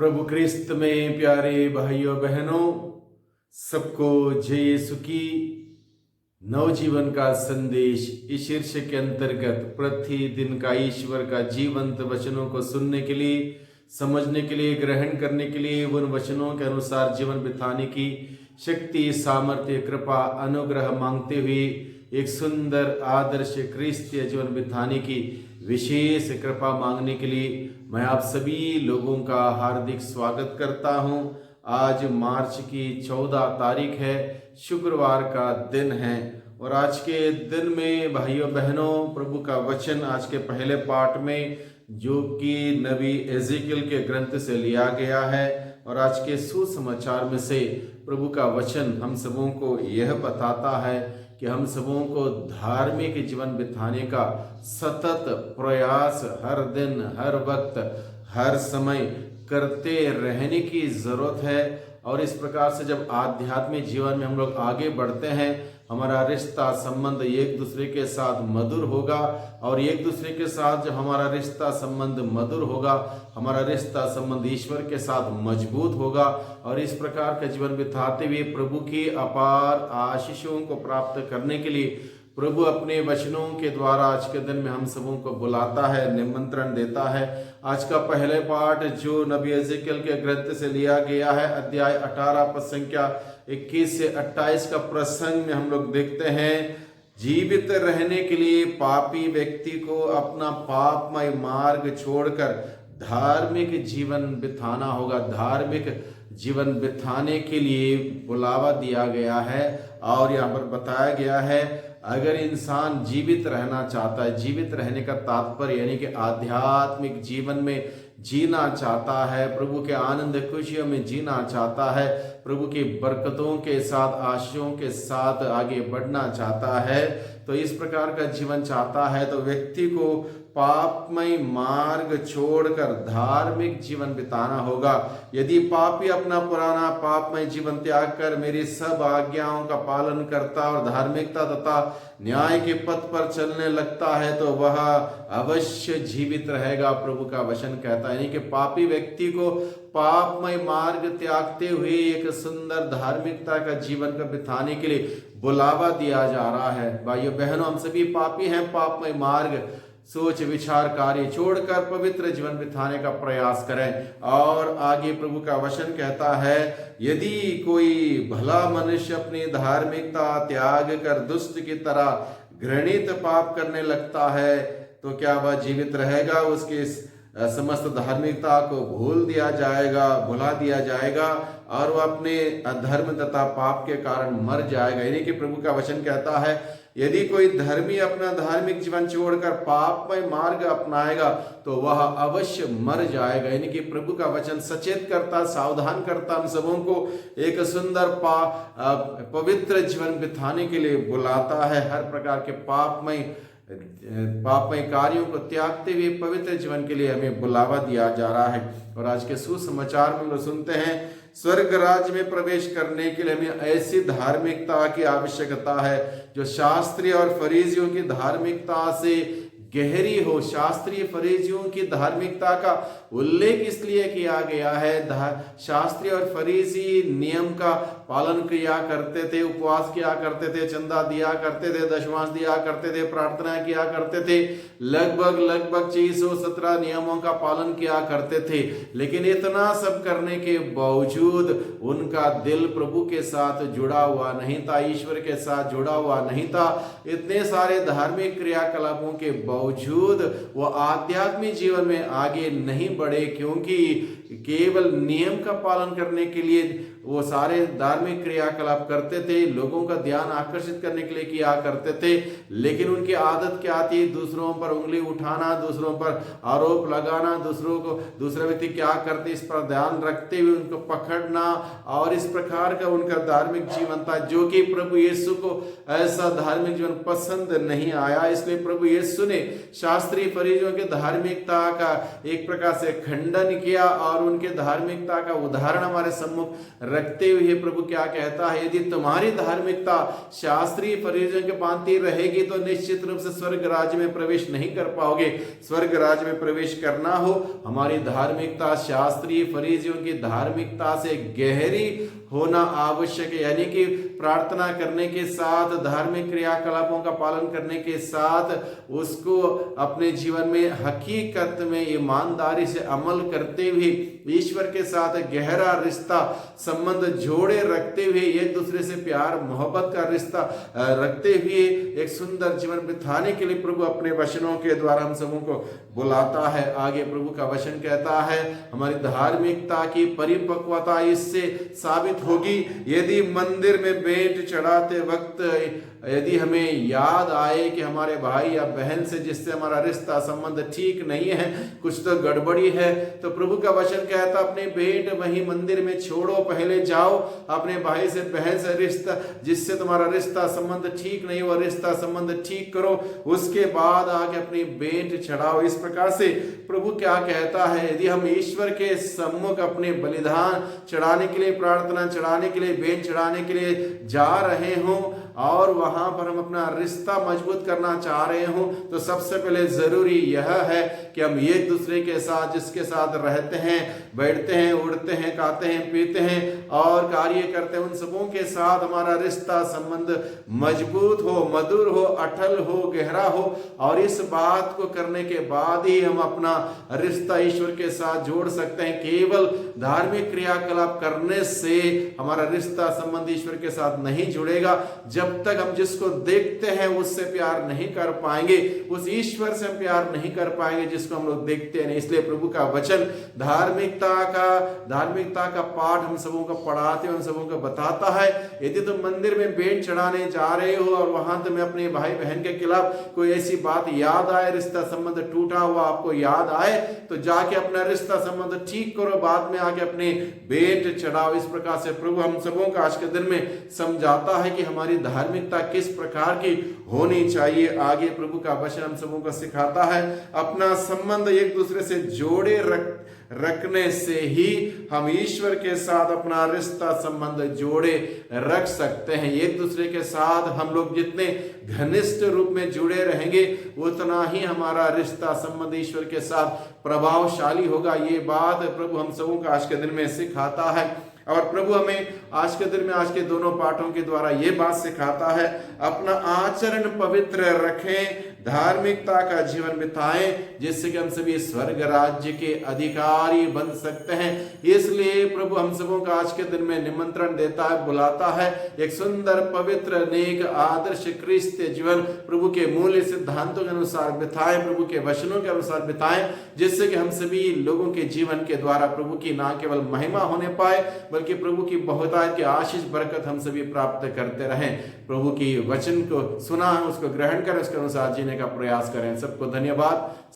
प्रभु क्रिस्त में प्यारे भाइयों बहनों, सबको जय यीशु की नवजीवन का संदेश इस शीर्षक के अंतर्गत प्रतिदिन का ईश्वर का जीवंत वचनों को सुनने के लिए, समझने के लिए, ग्रहण करने के लिए, उन वचनों के अनुसार जीवन बिताने की शक्ति, सामर्थ्य, कृपा, अनुग्रह मांगते हुए एक सुंदर आदर्श क्रिस्तीय जीवन बिताने की विशेष कृपा मांगने के लिए मैं आप सभी लोगों का हार्दिक स्वागत करता हूं। आज मार्च की 14 तारीख है, शुक्रवार का दिन है और आज के दिन में भाइयों बहनों प्रभु का वचन आज के पहले पाठ में जो कि नबी एजेकियल के ग्रंथ से लिया गया है और आज के सुसमाचार में से प्रभु का वचन हम सबों को यह बताता है कि हम सबों को धार्मिक जीवन बिताने का सतत प्रयास हर दिन, हर वक्त, हर समय करते रहने की जरूरत है। और इस प्रकार से जब आध्यात्मिक जीवन में हम लोग आगे बढ़ते हैं, हमारा रिश्ता संबंध एक दूसरे के साथ मधुर होगा और एक दूसरे के साथ जब हमारा रिश्ता संबंध मधुर होगा, हमारा रिश्ता संबंध ईश्वर के साथ मजबूत होगा और इस प्रकार का जीवन बिताते हुए प्रभु की अपार आशीषों को प्राप्त करने के लिए प्रभु अपने वचनों के द्वारा आज के दिन में हम सबों को बुलाता है, निमंत्रण देता है। आज का पहले पाठ जो नबी एजेकियल के ग्रंथ से लिया गया है, अध्याय 18 पद संख्या 21 से 28 का प्रसंग में हम लोग देखते हैं, जीवित रहने के लिए पापी व्यक्ति को अपना पापमय मार्ग छोड़कर धार्मिक जीवन बिताना होगा। धार्मिक जीवन बिताने के लिए बुलावा दिया गया है और यहाँ पर बताया गया है अगर इंसान जीवित रहना चाहता है, जीवित रहने का तात्पर्य यानी कि आध्यात्मिक जीवन में जीना चाहता है, प्रभु के आनंद खुशियों में जीना चाहता है, प्रभु की बरकतों के साथ, आशीषों के साथ आगे बढ़ना चाहता है, तो इस प्रकार का जीवन चाहता है तो व्यक्ति को पापमय मार्ग छोड़कर धार्मिक जीवन बिताना होगा। यदि पापी अपना पुराना पापमय जीवन त्याग कर मेरी सब आज्ञाओं का पालन करता और धार्मिकता तथा न्याय के पथ पर चलने लगता है तो वह अवश्य जीवित रहेगा, प्रभु का वचन कहता है। यानी कि पापी व्यक्ति को पापमय मार्ग त्यागते हुए एक सुंदर धार्मिकता का जीवन का बिताने के लिए बुलावा दिया जा रहा है। भाइयों बहनों, हम सभी पापी हैं। पापमय मार्ग, सोच विचार कार्य छोड़कर पवित्र जीवन बिताने का प्रयास करें। और आगे प्रभु का वचन कहता है, यदि कोई भला मनुष्य अपनी धार्मिकता त्याग कर दुष्ट की तरह घृणित पाप करने लगता है तो क्या वह जीवित रहेगा? उसके समस्त धार्मिकता को भुला दिया जाएगा और वह अपने अधर्म तथा पाप के कारण मर जाएगा। यानी कि प्रभु का वचन कहता है यदि कोई धर्मी अपना धार्मिक जीवन छोड़कर पापमय मार्ग अपनाएगा तो वह अवश्य मर जाएगा। यानी कि प्रभु का वचन सचेत करता, सावधान करता, हम सबों को एक सुंदर पवित्र जीवन बिताने के लिए बुलाता है। हर प्रकार के पापमय कार्यों को त्यागते हुए पवित्र जीवन के लिए हमें बुलावा दिया जा रहा है। और आज के सुसमाचार में हम लोग सुनते हैं स्वर्ग राज्य में प्रवेश करने के लिए हमें ऐसी धार्मिकता की आवश्यकता है जो शास्त्रीय और फरीजियों की धार्मिकता से गहरी हो। शास्त्रीय फरीजियों की धार्मिकता का उल्लेख इसलिए किया गया है, शास्त्रीय और फरीसी नियम का पालन किया करते थे, उपवास किया करते थे, चंदा दिया करते थे, दशमांश दिया करते थे, प्रार्थना किया करते थे, लगभग 617 नियमों का पालन किया करते थे। लेकिन इतना सब करने के बावजूद उनका दिल प्रभु के साथ जुड़ा हुआ नहीं था, ईश्वर के साथ जुड़ा हुआ नहीं था। इतने सारे धार्मिक क्रियाकलापों के बावजूद वो आध्यात्मिक जीवन में आगे नहीं बढ़े, क्योंकि केवल नियम का पालन करने के लिए वो सारे धार्मिक क्रियाकलाप करते थे, लोगों का ध्यान आकर्षित करने के लिए किया करते थे। लेकिन उनकी आदत क्या थी? दूसरों पर उंगली उठाना, दूसरों पर आरोप लगाना, दूसरे व्यक्ति क्या करते इस पर ध्यान रखते हुए उनको पकड़ना, और इस प्रकार का उनका धार्मिक जीवन था जो कि प्रभु यीशु को ऐसा धार्मिक जीवन पसंद नहीं आया। इसलिए प्रभु यीशु ने शास्त्रीय फरीसियों की धार्मिकता का एक प्रकार से खंडन किया और उनके धार्मिकता का उदाहरण हमारे सम्मुख रखते हुए प्रभु क्या कहता है, यदि तुम्हारी धार्मिकता शास्त्रीय फरीसियों के भांति रहेगी तो निश्चित रूप से स्वर्ग राज्य में प्रवेश नहीं कर पाओगे। स्वर्ग राज्य में प्रवेश करना हो, हमारी धार्मिकता शास्त्रीय फरीसियों की धार्मिकता से गहरी होना आवश्यक है। यानी कि प्रार्थना करने के साथ, धार्मिक क्रियाकलापों का पालन करने के साथ उसको अपने जीवन में हकीकत में ईमानदारी से अमल करते हुए ईश्वर के साथ गहरा रिश्ता संबंध जोड़े रखते हुए एक दूसरे से प्यार मोहब्बत का रिश्ता रखते हुए एक सुंदर जीवन बिताने के लिए प्रभु अपने वचनों के द्वारा हम सबों को बुलाता है। आगे प्रभु का वचन कहता है, हमारी धार्मिकता की परिपक्वता इससे साबित होगी यदि मंदिर में भेंट चढ़ाते वक्त यदि हमें याद आए कि हमारे भाई या बहन से जिससे हमारा रिश्ता संबंध ठीक नहीं है, कुछ तो गड़बड़ी है, तो प्रभु का वचन कहता अपनी भेंट वहीं मंदिर में छोड़ो, पहले जाओ अपने भाई से बहन से रिश्ता जिससे तुम्हारा रिश्ता संबंध ठीक नहीं, वह रिश्ता संबंध ठीक करो, उसके बाद आके अपनी भेंट चढ़ाओ। इस प्रकार से प्रभु क्या कहता है, यदि हम ईश्वर के सम्मुख अपने बलिदान चढ़ाने के लिए, प्रार्थना चढ़ाने के लिए, भेंट चढ़ाने के लिए जा रहे हों और वहां पर हम अपना रिश्ता मजबूत करना चाह रहे हो, तो सबसे पहले जरूरी यह है कि हम एक दूसरे के साथ, जिसके साथ रहते हैं, बैठते हैं, उड़ते हैं, खाते हैं, पीते हैं और कार्य करते हैं, उन सबों के साथ हमारा रिश्ता संबंध मजबूत हो, मधुर हो, अटल हो, गहरा हो। और इस बात को करने के बाद ही हम अपना रिश्ता ईश्वर के साथ जोड़ सकते हैं। केवल धार्मिक क्रियाकलाप करने से हमारा रिश्ता संबंध ईश्वर के साथ नहीं जुड़ेगा। जब तक हम जिसको देखते हैं उससे प्यार नहीं कर पाएंगे, उस ईश्वर से हम प्यार नहीं कर पाएंगे जिसको हम लोग देखते हैं। इसलिए प्रभु का वचन धार्मिकता का पाठ हम सबों को पढ़ाते हैं, उन सबों को बताता है। यदि तुम मंदिर में भेंट चढ़ाने जा रहे हो और वहां तुम्हें अपने भाई बहन के खिलाफ कोई ऐसी बात याद आए, रिश्ता संबंध टूटा हुआ आपको याद आए, तो जाके अपना रिश्ता संबंध ठीक करो, बाद में आके अपने भेंट चढ़ाओ। इस प्रकार से प्रभु हम सबों का आज के दिन में समझाता है कि हमारी धार्मिकता किस प्रकार की होनी चाहिए। आगे प्रभु का वचन हम सबों को सिखाता है, अपना संबंध एक दूसरे से जोड़े रखने से ही हम ईश्वर के साथ अपना रिश्ता संबंध जोड़े रख सकते हैं। एक दूसरे के साथ हम लोग जितने घनिष्ठ रूप में जुड़े रहेंगे उतना ही हमारा रिश्ता संबंध ईश्वर के साथ प्रभावशाली होगा। ये बात प्रभु हम सबों का आज के दिन में सिखाता है। और प्रभु हमें आज के दिन में, आज के दोनों पाठों के द्वारा ये बात सिखाता है, अपना आचरण पवित्र रखें, धार्मिकता का जीवन बिताएं, जिससे कि हम सभी स्वर्ग राज्य के अधिकारी बन सकते हैं। इसलिए प्रभु हम सबों का आज के दिन में निमंत्रण देता है, बुलाता है, एक सुंदर पवित्र नेक आदर्श क्रिस्तीय जीवन प्रभु के मूल्य सिद्धांतों के अनुसार बिताएं, प्रभु के वचनों के अनुसार बिताएं, जिससे कि हम सभी लोगों के जीवन के द्वारा प्रभु की ना केवल महिमा होने पाए बल्कि प्रभु की बहुतायत की आशीष बरकत हम सभी प्राप्त करते रहें। प्रभु की वचन को सुना, उसको ग्रहण करें, उसके अनुसार जीने का प्रयास करें। सबको धन्यवाद।